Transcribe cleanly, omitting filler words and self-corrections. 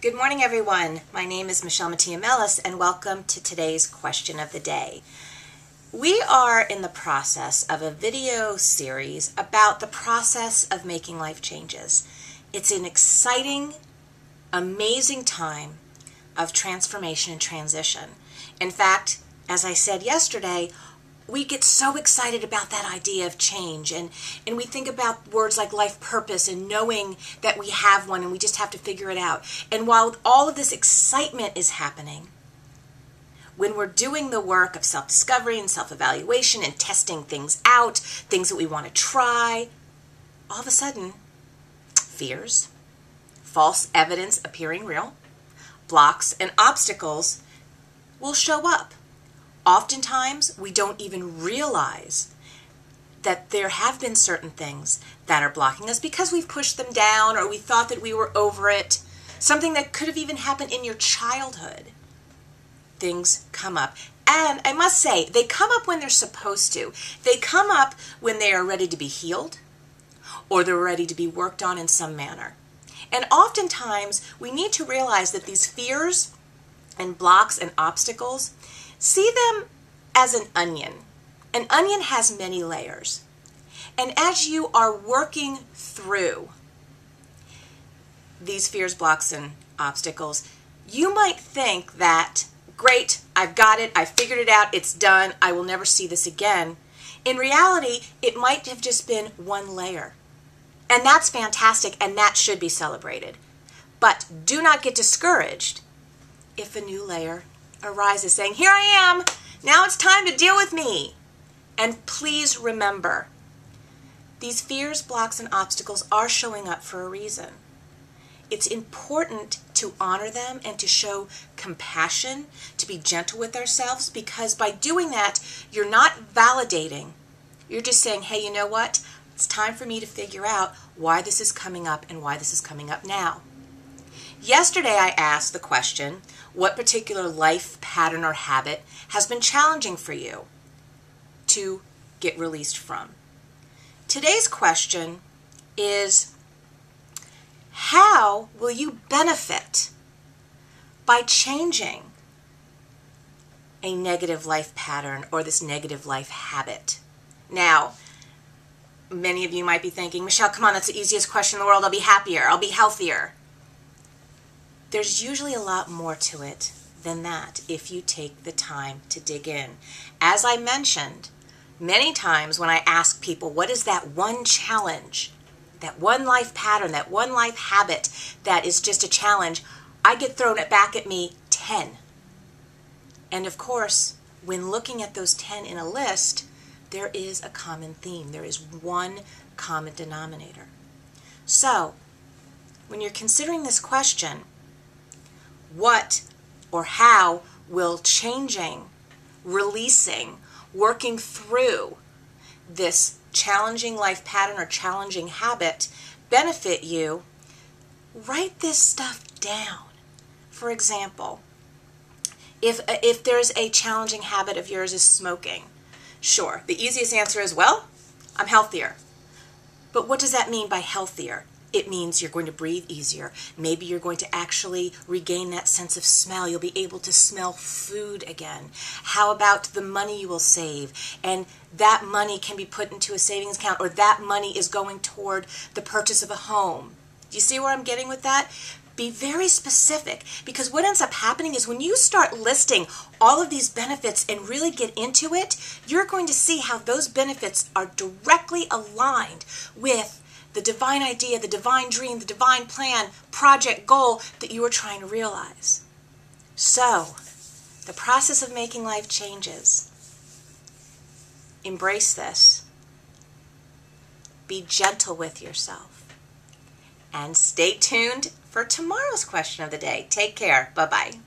Good morning, everyone. My name is Michele and welcome to today's question of the day. We are in the process of a video series about the process of making life changes. It's an exciting, amazing time of transformation and transition. In fact, as I said yesterday, we get so excited about that idea of change, and we think about words like life purpose and knowing that we have one and we just have to figure it out. And while all of this excitement is happening, when we're doing the work of self-discovery and self-evaluation and testing things out, things that we want to try, all of a sudden, fears, false evidence appearing real, blocks and obstacles will show up. Oftentimes, we don't even realize that there have been certain things that are blocking us because we've pushed them down or we thought that we were over it. Something that could have even happened in your childhood. Things come up. And I must say, they come up when they're supposed to. They come up when they are ready to be healed or they're ready to be worked on in some manner. And oftentimes, we need to realize that these fears and blocks and obstacles, see them as an onion. An onion has many layers. And as you are working through these fears, blocks, and obstacles, you might think that, great, I've got it, I figured it out, it's done, I will never see this again. In reality, it might have just been one layer. And that's fantastic, and that should be celebrated. But do not get discouraged if a new layer arises saying, here I am, now it's time to deal with me. And please remember, these fears, blocks, and obstacles are showing up for a reason. It's important to honor them and to show compassion, to be gentle with ourselves, because by doing that, you're not validating. You're just saying, hey, you know what? It's time for me to figure out why this is coming up and why this is coming up now. Yesterday, I asked the question, what particular life pattern or habit has been challenging for you to get released from? Today's question is, how will you benefit by changing a negative life pattern or this negative life habit? Now, many of you might be thinking, Michele, come on, that's the easiest question in the world. I'll be happier. I'll be healthier. There's usually a lot more to it than that if you take the time to dig in. As I mentioned, many times when I ask people, what is that one challenge, that one life pattern, that one life habit that is just a challenge, I get thrown it back at me 10. And of course, when looking at those 10 in a list, there is a common theme. There is one common denominator. So, when you're considering this question, what or how will changing, releasing, working through this challenging life pattern or challenging habit benefit you? Write this stuff down. For example, if there's a challenging habit of yours is smoking, sure, the easiest answer is, well, I'm healthier. But what does that mean by healthier? It means you're going to breathe easier. Maybe you're going to actually regain that sense of smell. You'll be able to smell food again. How about the money you will save? And that money can be put into a savings account, or that money is going toward the purchase of a home. Do you see where I'm getting with that? Be very specific, because what ends up happening is when you start listing all of these benefits and really get into it, you're going to see how those benefits are directly aligned with the divine idea, the divine dream, the divine plan, project, goal that you are trying to realize. So, the process of making life changes. Embrace this. Be gentle with yourself. And stay tuned for tomorrow's question of the day. Take care. Bye-bye.